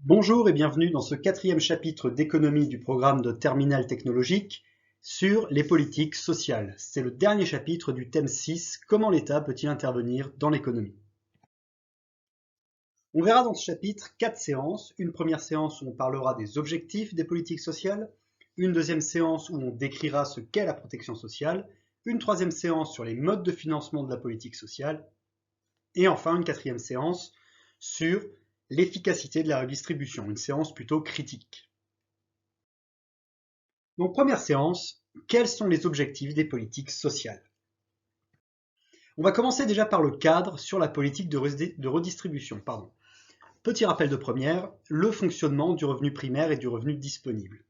Bonjour et bienvenue dans ce quatrième chapitre d'économie du programme de terminale technologique sur les politiques sociales. C'est le dernier chapitre du thème 6, comment l'État peut-il intervenir dans l'économie? On verra dans ce chapitre 4 séances. Une première séance où on parlera des objectifs des politiques sociales, une deuxième séance où on décrira ce qu'est la protection sociale, une troisième séance sur les modes de financement de la politique sociale, et enfin une quatrième séance sur l'efficacité de la redistribution, une séance plutôt critique. Donc première séance, quels sont les objectifs des politiques sociales? On va commencer déjà par le cadre sur la politique de redistribution. Petit rappel de première, le fonctionnement du revenu primaire et du revenu disponible.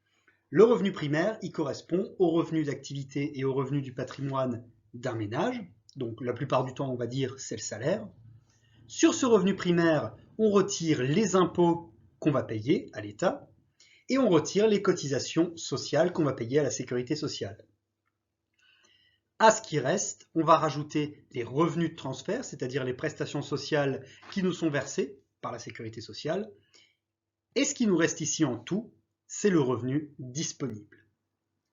Le revenu primaire, il correspond au revenu d'activité et au revenu du patrimoine d'un ménage. Donc la plupart du temps, on va dire, c'est le salaire. Sur ce revenu primaire, on retire les impôts qu'on va payer à l'État et on retire les cotisations sociales qu'on va payer à la sécurité sociale. À ce qui reste, on va rajouter les revenus de transfert, c'est-à-dire les prestations sociales qui nous sont versées par la sécurité sociale. Et ce qui nous reste ici en tout, c'est le revenu disponible.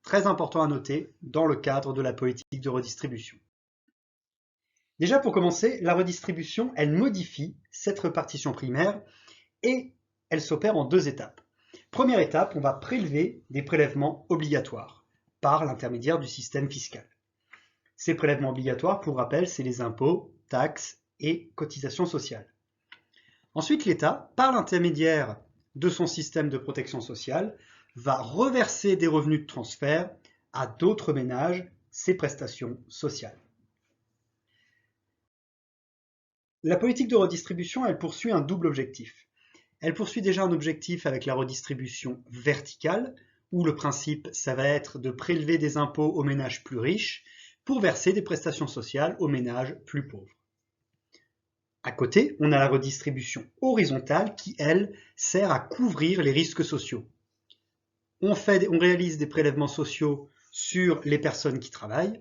Très important à noter dans le cadre de la politique de redistribution. Déjà pour commencer, la redistribution, elle modifie cette répartition primaire et elle s'opère en deux étapes. Première étape, on va prélever des prélèvements obligatoires par l'intermédiaire du système fiscal. Ces prélèvements obligatoires, pour rappel, c'est les impôts, taxes et cotisations sociales. Ensuite, l'État, par l'intermédiaire de son système de protection sociale, va reverser des revenus de transfert à d'autres ménages ces prestations sociales. La politique de redistribution, elle poursuit un double objectif. Elle poursuit déjà un objectif avec la redistribution verticale, où le principe, ça va être de prélever des impôts aux ménages plus riches pour verser des prestations sociales aux ménages plus pauvres. À côté, on a la redistribution horizontale qui, elle, sert à couvrir les risques sociaux. On réalise des prélèvements sociaux sur les personnes qui travaillent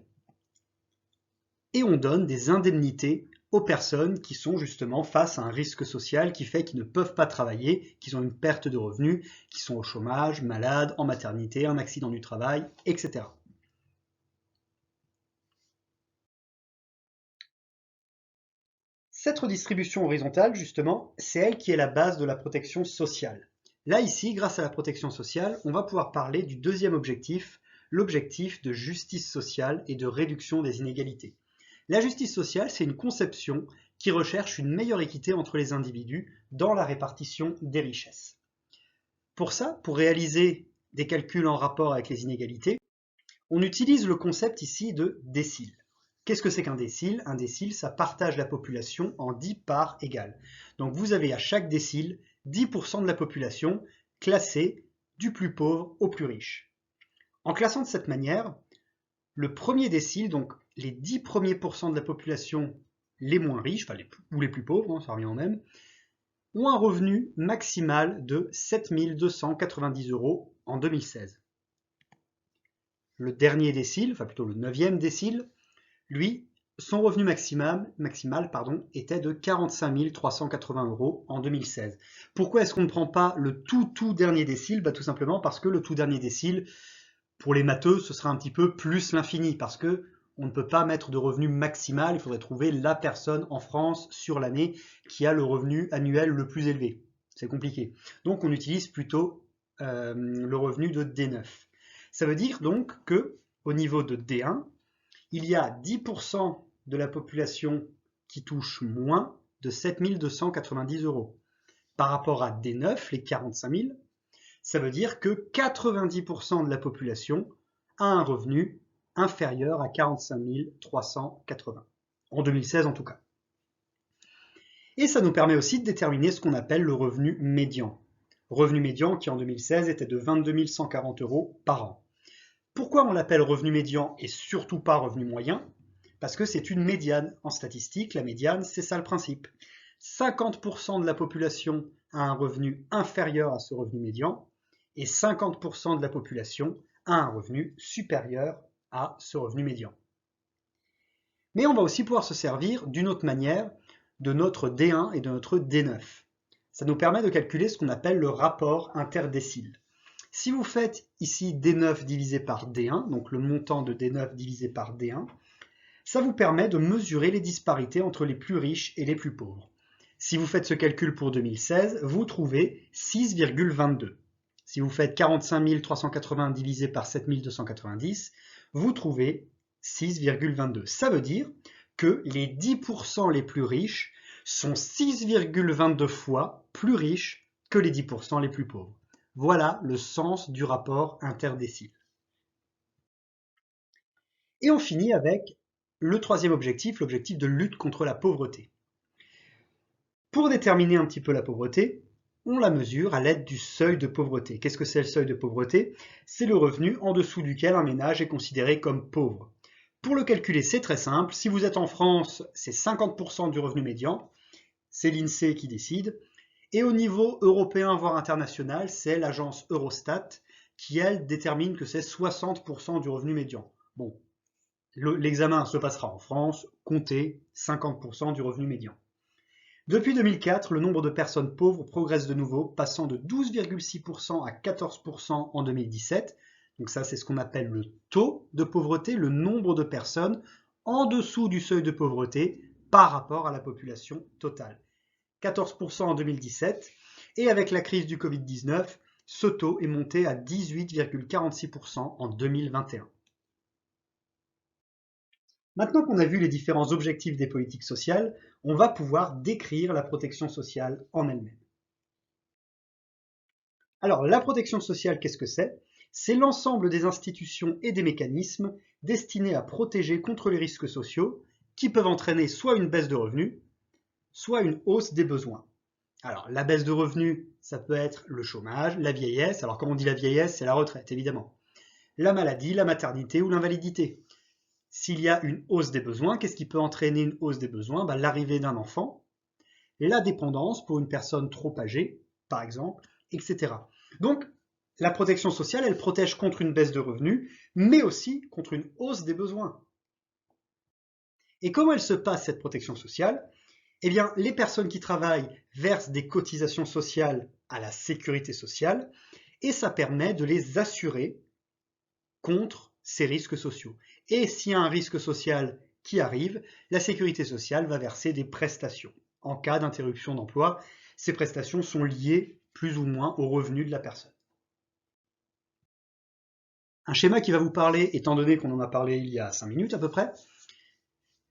et on donne des indemnités aux personnes qui sont justement face à un risque social qui fait qu'ils ne peuvent pas travailler, qu'ils ont une perte de revenus, qui sont au chômage, malades, en maternité, un accident du travail, etc. Cette redistribution horizontale, justement, c'est elle qui est la base de la protection sociale. Là, ici, grâce à la protection sociale, on va pouvoir parler du deuxième objectif, l'objectif de justice sociale et de réduction des inégalités. La justice sociale, c'est une conception qui recherche une meilleure équité entre les individus dans la répartition des richesses. Pour ça, pour réaliser des calculs en rapport avec les inégalités, on utilise le concept ici de décile. Qu'est-ce que c'est qu'un décile? Un décile, ça partage la population en 10 parts égales. Donc vous avez à chaque décile 10% de la population classée du plus pauvre au plus riche. En classant de cette manière, le premier décile, donc les 10 premiers pourcents de la population les moins riches, ou les plus pauvres, ça revient au même, ont un revenu maximal de 7 290 € en 2016. Le dernier décile, enfin plutôt le 9e décile, lui, son revenu maximal était de 45 380 € en 2016. Pourquoi est-ce qu'on ne prend pas le tout dernier décile? Tout simplement parce que le tout dernier décile, pour les matheux, ce sera un petit peu plus l'infini, parce que on ne peut pas mettre de revenu maximal, il faudrait trouver la personne en France sur l'année qui a le revenu annuel le plus élevé. C'est compliqué. Donc on utilise plutôt le revenu de D9. Ça veut dire donc que au niveau de D1, il y a 10% de la population qui touche moins de 7 290 €. Par rapport à D9, les 45 000, ça veut dire que 90% de la population a un revenu inférieur à 45 380, en 2016 en tout cas. Et ça nous permet aussi de déterminer ce qu'on appelle le revenu médian. Revenu médian qui en 2016 était de 22 140 € par an. Pourquoi on l'appelle revenu médian et surtout pas revenu moyen? Parce que c'est une médiane. En statistique, la médiane, c'est ça le principe. 50% de la population a un revenu inférieur à ce revenu médian et 50% de la population a un revenu supérieur à ce revenu médian. Mais on va aussi pouvoir se servir d'une autre manière de notre D1 et de notre D9. ça nous permet de calculer ce qu'on appelle le rapport interdécile. Si vous faites ici D9 divisé par D1, donc le montant de D9 divisé par D1, ça vous permet de mesurer les disparités entre les plus riches et les plus pauvres. Si vous faites ce calcul pour 2016, vous trouvez 6,22. Si vous faites 45 380 divisé par 7 290, vous trouvez 6,22. Ça veut dire que les 10% les plus riches sont 6,22 fois plus riches que les 10% les plus pauvres. Voilà le sens du rapport interdécile. Et on finit avec le troisième objectif, l'objectif de lutte contre la pauvreté. Pour déterminer un petit peu la pauvreté, on la mesure à l'aide du seuil de pauvreté. Qu'est-ce que c'est le seuil de pauvreté? C'est le revenu en dessous duquel un ménage est considéré comme pauvre. Pour le calculer, c'est très simple. Si vous êtes en France, c'est 50% du revenu médian. C'est l'INSEE qui décide. Et au niveau européen, voire international, c'est l'agence Eurostat qui, elle, détermine que c'est 60% du revenu médian. Bon, l'examen se passera en France, comptez 50% du revenu médian. Depuis 2004, le nombre de personnes pauvres progresse de nouveau, passant de 12,6% à 14% en 2017. Donc ça, c'est ce qu'on appelle le taux de pauvreté, le nombre de personnes en dessous du seuil de pauvreté par rapport à la population totale. 14% en 2017, et avec la crise du Covid-19, ce taux est monté à 18,46% en 2021. Maintenant qu'on a vu les différents objectifs des politiques sociales, on va pouvoir décrire la protection sociale en elle-même. Alors, la protection sociale, qu'est-ce que c'est? C'est l'ensemble des institutions et des mécanismes destinés à protéger contre les risques sociaux qui peuvent entraîner soit une baisse de revenus, soit une hausse des besoins. Alors, la baisse de revenus, ça peut être le chômage, la vieillesse. Alors, quand on dit la vieillesse, c'est la retraite, évidemment. La maladie, la maternité ou l'invalidité. S'il y a une hausse des besoins, qu'est-ce qui peut entraîner une hausse des besoins? L'arrivée d'un enfant, la dépendance pour une personne trop âgée, par exemple, etc. Donc, la protection sociale, elle protège contre une baisse de revenus, mais aussi contre une hausse des besoins. Et comment elle se passe, cette protection sociale? Eh bien, les personnes qui travaillent versent des cotisations sociales à la sécurité sociale, et ça permet de les assurer contre ces risques sociaux. Et s'il y a un risque social qui arrive, la sécurité sociale va verser des prestations. En cas d'interruption d'emploi, ces prestations sont liées plus ou moins aux revenus de la personne. Un schéma qui va vous parler, étant donné qu'on en a parlé il y a 5 minutes à peu près,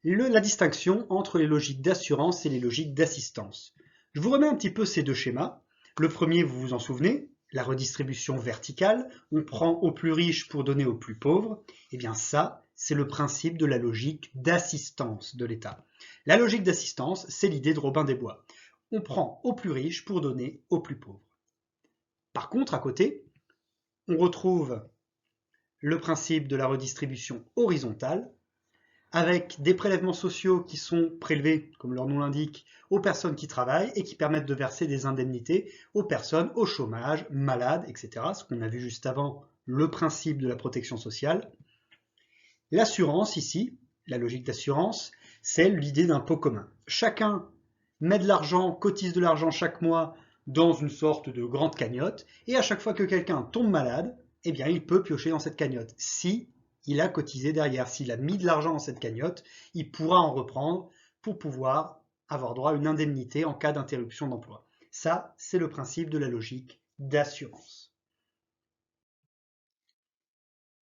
la distinction entre les logiques d'assurance et les logiques d'assistance. Je vous remets un petit peu ces deux schémas. Le premier, vous vous en souvenez, la redistribution verticale, on prend aux plus riches pour donner aux plus pauvres. Eh bien ça, c'est le principe de la logique d'assistance de l'État. La logique d'assistance, c'est l'idée de Robin des Bois. On prend aux plus riches pour donner aux plus pauvres. Par contre, à côté, on retrouve le principe de la redistribution horizontale, avec des prélèvements sociaux qui sont prélevés, comme leur nom l'indique, aux personnes qui travaillent et qui permettent de verser des indemnités aux personnes au chômage, malades, etc. Ce qu'on a vu juste avant, le principe de la protection sociale. L'assurance ici, la logique d'assurance, c'est l'idée d'un pot commun. Chacun met de l'argent, cotise de l'argent chaque mois dans une sorte de grande cagnotte, et à chaque fois que quelqu'un tombe malade, eh bien, il peut piocher dans cette cagnotte. Si il a cotisé derrière, s'il a mis de l'argent dans cette cagnotte, il pourra en reprendre pour pouvoir avoir droit à une indemnité en cas d'interruption d'emploi. Ça, c'est le principe de la logique d'assurance.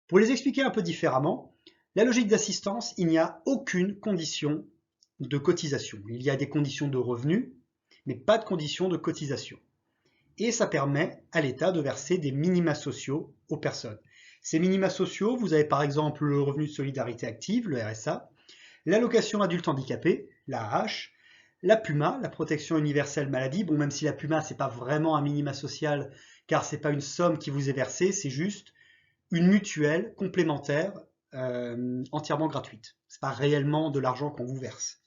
Pour les expliquer un peu différemment, la logique d'assistance, il n'y a aucune condition de cotisation. Il y a des conditions de revenus, mais pas de conditions de cotisation. Et ça permet à l'État de verser des minima sociaux aux personnes. Ces minima sociaux, vous avez par exemple le revenu de solidarité active, le RSA, l'allocation adulte handicapé, l'AAH, la PUMA, la protection universelle maladie. Bon, même si la PUMA, ce n'est pas vraiment un minima social, car ce n'est pas une somme qui vous est versée, c'est juste une mutuelle complémentaire entièrement gratuite. Ce n'est pas réellement de l'argent qu'on vous verse.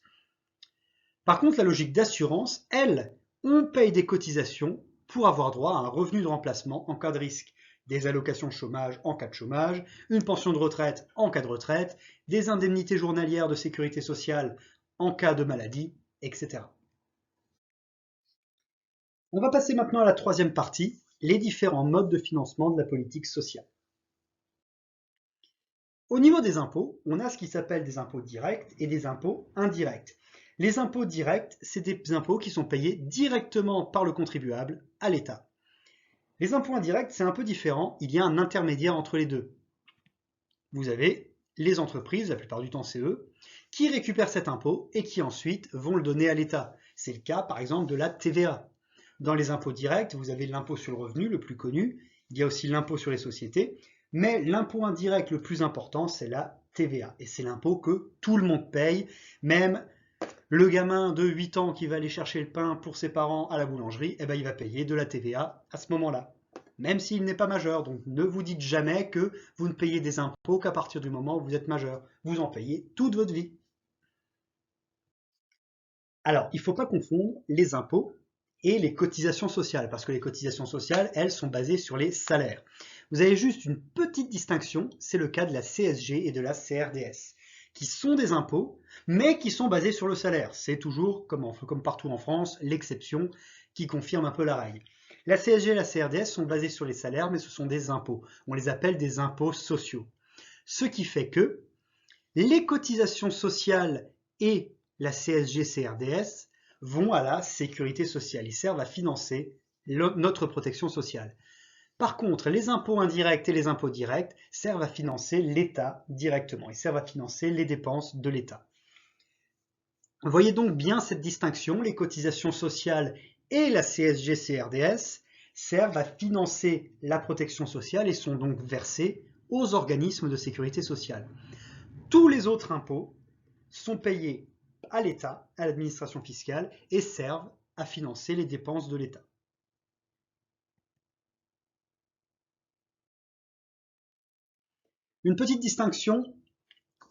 Par contre, la logique d'assurance, elle, on paye des cotisations pour avoir droit à un revenu de remplacement en cas de risque, des allocations chômage en cas de chômage, une pension de retraite en cas de retraite, des indemnités journalières de sécurité sociale en cas de maladie, etc. On va passer maintenant à la troisième partie, les différents modes de financement de la politique sociale. Au niveau des impôts, on a ce qui s'appelle des impôts directs et des impôts indirects. Les impôts directs, c'est des impôts qui sont payés directement par le contribuable à l'État. Les impôts indirects, c'est un peu différent, il y a un intermédiaire entre les deux. Vous avez les entreprises, la plupart du temps c'est eux, qui récupèrent cet impôt et qui ensuite vont le donner à l'État. C'est le cas par exemple de la TVA. Dans les impôts directs, vous avez l'impôt sur le revenu, le plus connu, il y a aussi l'impôt sur les sociétés, mais l'impôt indirect le plus important, c'est la TVA. Et c'est l'impôt que tout le monde paye, même le gamin de 8 ans qui va aller chercher le pain pour ses parents à la boulangerie, eh ben, il va payer de la TVA à ce moment-là, même s'il n'est pas majeur. Donc ne vous dites jamais que vous ne payez des impôts qu'à partir du moment où vous êtes majeur. Vous en payez toute votre vie. Alors, il ne faut pas confondre les impôts et les cotisations sociales, parce que les cotisations sociales, elles, sont basées sur les salaires. Vous avez juste une petite distinction, c'est le cas de la CSG et de la CRDS, qui sont des impôts, mais qui sont basés sur le salaire. C'est toujours, comme partout en France, l'exception qui confirme un peu la règle. La CSG et la CRDS sont basées sur les salaires, mais ce sont des impôts. On les appelle des impôts sociaux. Ce qui fait que les cotisations sociales et la CSG-CRDS vont à la sécurité sociale. Ils servent à financer notre protection sociale. Par contre, les impôts indirects et les impôts directs servent à financer l'État directement. Ils servent à financer les dépenses de l'État. Vous voyez donc bien cette distinction. Les cotisations sociales et la CSG-CRDS servent à financer la protection sociale et sont donc versées aux organismes de sécurité sociale. Tous les autres impôts sont payés à l'État, à l'administration fiscale, et servent à financer les dépenses de l'État. Une petite distinction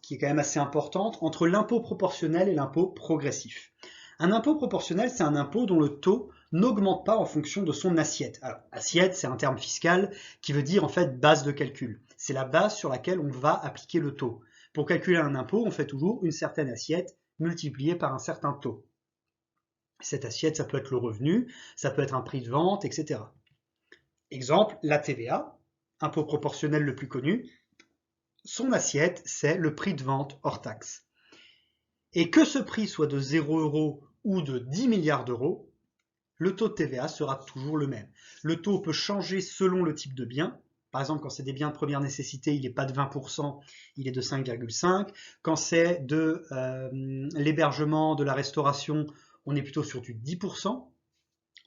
qui est quand même assez importante entre l'impôt proportionnel et l'impôt progressif. Un impôt proportionnel, c'est un impôt dont le taux n'augmente pas en fonction de son assiette. Alors, assiette, c'est un terme fiscal qui veut dire en fait base de calcul. C'est la base sur laquelle on va appliquer le taux. Pour calculer un impôt, on fait toujours une certaine assiette multipliée par un certain taux. Cette assiette, ça peut être le revenu, ça peut être un prix de vente, etc. Exemple, la TVA, impôt proportionnel le plus connu, son assiette, c'est le prix de vente hors taxe. Et que ce prix soit de 0 € ou de 10 milliards d'euros, le taux de TVA sera toujours le même. Le taux peut changer selon le type de bien. Par exemple, quand c'est des biens de première nécessité, il n'est pas de 20%, il est de 5,5%. Quand c'est de l'hébergement, de la restauration, on est plutôt sur du 10%.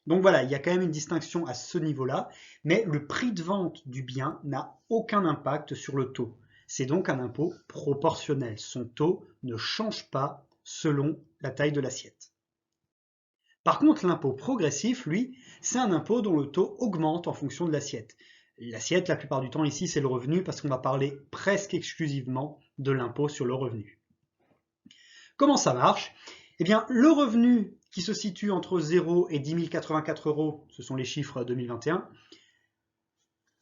Donc voilà, il y a quand même une distinction à ce niveau-là, mais le prix de vente du bien n'a aucun impact sur le taux. C'est donc un impôt proportionnel. Son taux ne change pas selon la taille de l'assiette. Par contre, l'impôt progressif, lui, c'est un impôt dont le taux augmente en fonction de l'assiette. L'assiette, la plupart du temps ici, c'est le revenu parce qu'on va parler presque exclusivement de l'impôt sur le revenu. Comment ça marche? Eh bien, le revenu qui se situe entre 0 et 10 084 €, ce sont les chiffres 2021,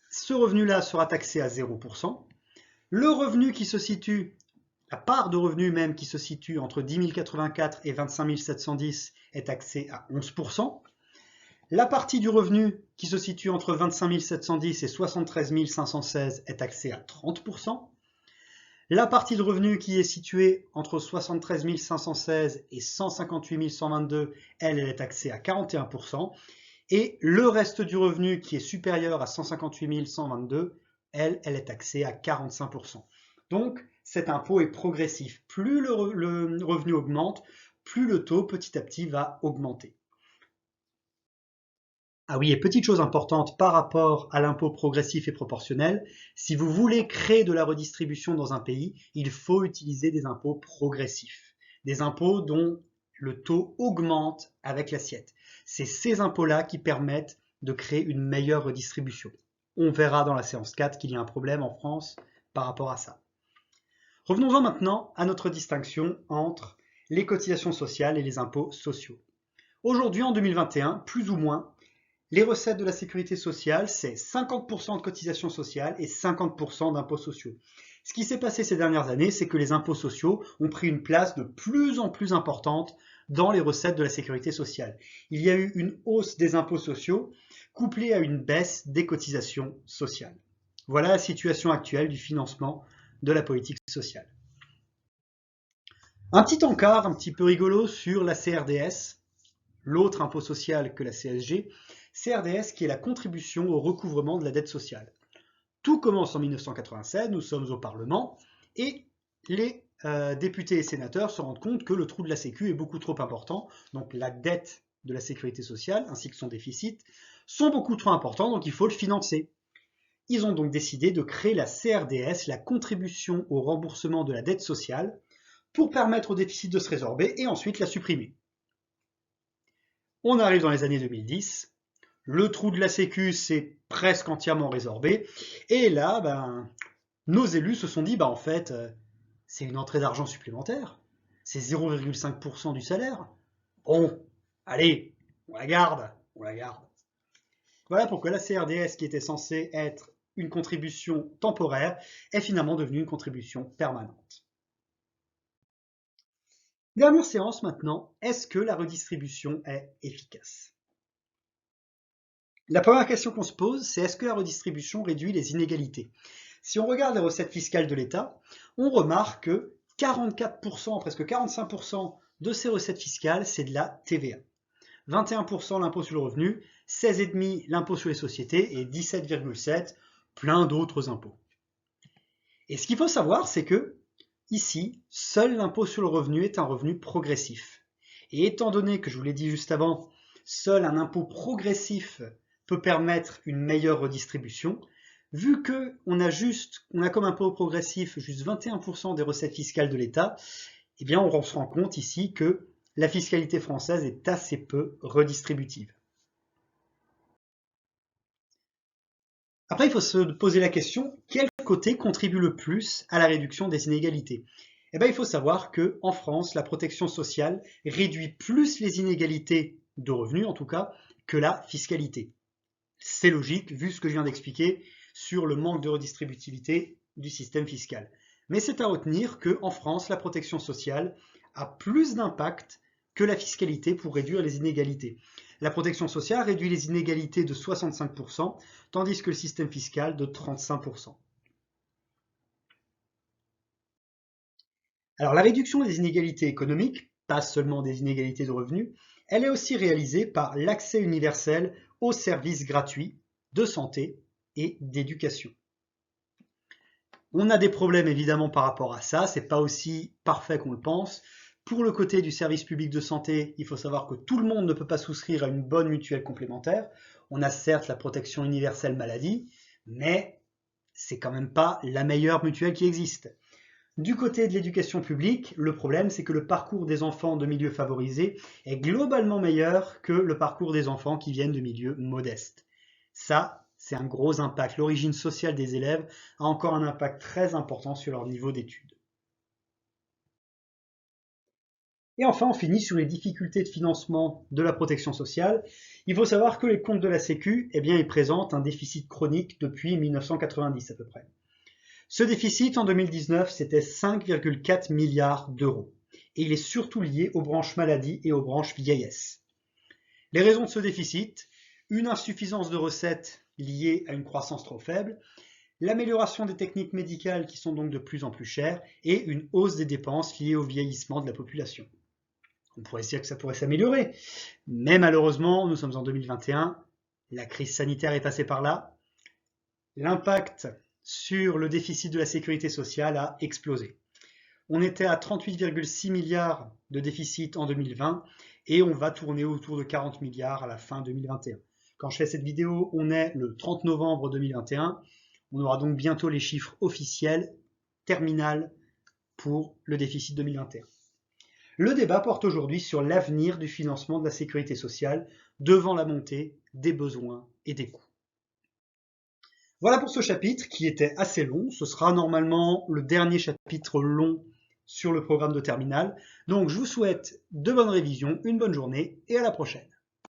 ce revenu-là sera taxé à 0%. Le revenu qui se situe, la part de revenu même qui se situe entre 10 084 et 25 710 est taxée à 11%. La partie du revenu qui se situe entre 25 710 et 73 516 est taxée à 30%. La partie de revenu qui est située entre 73 516 et 158 122, elle est taxée à 41%. Et le reste du revenu qui est supérieur à 158 122, elle est taxée à 45%. Donc, cet impôt est progressif. Plus le revenu augmente, plus le taux petit à petit va augmenter. Ah oui, et petite chose importante par rapport à l'impôt progressif et proportionnel, si vous voulez créer de la redistribution dans un pays, il faut utiliser des impôts progressifs, des impôts dont le taux augmente avec l'assiette. C'est ces impôts-là qui permettent de créer une meilleure redistribution. On verra dans la séance 4 qu'il y a un problème en France par rapport à ça. Revenons-en maintenant à notre distinction entre les cotisations sociales et les impôts sociaux. Aujourd'hui, en 2021, plus ou moins, les recettes de la sécurité sociale, c'est 50% de cotisations sociales et 50% d'impôts sociaux. Ce qui s'est passé ces dernières années, c'est que les impôts sociaux ont pris une place de plus en plus importante dans les recettes de la sécurité sociale. Il y a eu une hausse des impôts sociaux couplée à une baisse des cotisations sociales. Voilà la situation actuelle du financement de la politique sociale. Un petit encart un petit peu rigolo sur la CRDS, l'autre impôt social que la CSG, CRDS qui est la contribution au recouvrement de la dette sociale. Tout commence en 1987, nous sommes au Parlement, et les députés et sénateurs se rendent compte que le trou de la Sécu est beaucoup trop important, donc la dette de la sécurité sociale ainsi que son déficit sont beaucoup trop importants, donc il faut le financer. Ils ont donc décidé de créer la CRDS, la contribution au remboursement de la dette sociale, pour permettre au déficit de se résorber et ensuite la supprimer. On arrive dans les années 2010, le trou de la Sécu s'est presque entièrement résorbé, et là, nos élus se sont dit, en fait, c'est une entrée d'argent supplémentaire, c'est 0,5% du salaire. Bon, allez, on la garde, on la garde. Voilà pourquoi la CRDS, qui était censée être une contribution temporaire, est finalement devenue une contribution permanente. Dernière séance maintenant, est-ce que la redistribution est efficace? La première question qu'on se pose, c'est est-ce que la redistribution réduit les inégalités? Si on regarde les recettes fiscales de l'État, on remarque que 44%, presque 45% de ces recettes fiscales, c'est de la TVA. 21% l'impôt sur le revenu, 16,5% l'impôt sur les sociétés et 17,7% plein d'autres impôts. Et ce qu'il faut savoir, c'est que ici, seul l'impôt sur le revenu est un revenu progressif. Et étant donné que je vous l'ai dit juste avant, seul un impôt progressif peut permettre une meilleure redistribution, vu qu'on a comme impôt progressif juste 21% des recettes fiscales de l'État, eh bien on se rend compte ici que la fiscalité française est assez peu redistributive. Après, il faut se poser la question, quel côté contribue le plus à la réduction des inégalités? Eh bien, il faut savoir qu'en France, la protection sociale réduit plus les inégalités de revenus, en tout cas, que la fiscalité. C'est logique, vu ce que je viens d'expliquer sur le manque de redistributivité du système fiscal. Mais c'est à retenir qu'en France, la protection sociale a plus d'impact que la fiscalité pour réduire les inégalités. La protection sociale réduit les inégalités de 65%, tandis que le système fiscal de 35%. Alors la réduction des inégalités économiques, pas seulement des inégalités de revenus, elle est aussi réalisée par l'accès universel aux services gratuits de santé et d'éducation. On a des problèmes évidemment par rapport à ça, c'est pas aussi parfait qu'on le pense. Pour le côté du service public de santé, il faut savoir que tout le monde ne peut pas souscrire à une bonne mutuelle complémentaire. On a certes la protection universelle maladie, mais c'est quand même pas la meilleure mutuelle qui existe. Du côté de l'éducation publique, le problème c'est que le parcours des enfants de milieux favorisés est globalement meilleur que le parcours des enfants qui viennent de milieux modestes. Ça, c'est un gros impact. L'origine sociale des élèves a encore un impact très important sur leur niveau d'études. Et enfin, on finit sur les difficultés de financement de la protection sociale. Il faut savoir que les comptes de la Sécu, ils présentent un déficit chronique depuis 1990 à peu près. Ce déficit en 2019, c'était 5,4 milliards d'euros. Et il est surtout lié aux branches maladie et aux branches vieillesse. Les raisons de ce déficit, une insuffisance de recettes liée à une croissance trop faible, l'amélioration des techniques médicales qui sont donc de plus en plus chères et une hausse des dépenses liées au vieillissement de la population. On pourrait dire que ça pourrait s'améliorer, mais malheureusement, nous sommes en 2021, la crise sanitaire est passée par là, l'impact sur le déficit de la sécurité sociale a explosé. On était à 38,6 milliards de déficit en 2020 et on va tourner autour de 40 milliards à la fin 2021. Quand je fais cette vidéo, on est le 30 novembre 2021. On aura donc bientôt les chiffres officiels, terminal, pour le déficit 2021. Le débat porte aujourd'hui sur l'avenir du financement de la sécurité sociale devant la montée des besoins et des coûts. Voilà pour ce chapitre qui était assez long. Ce sera normalement le dernier chapitre long sur le programme de terminale. Donc je vous souhaite de bonnes révisions, une bonne journée et à la prochaine.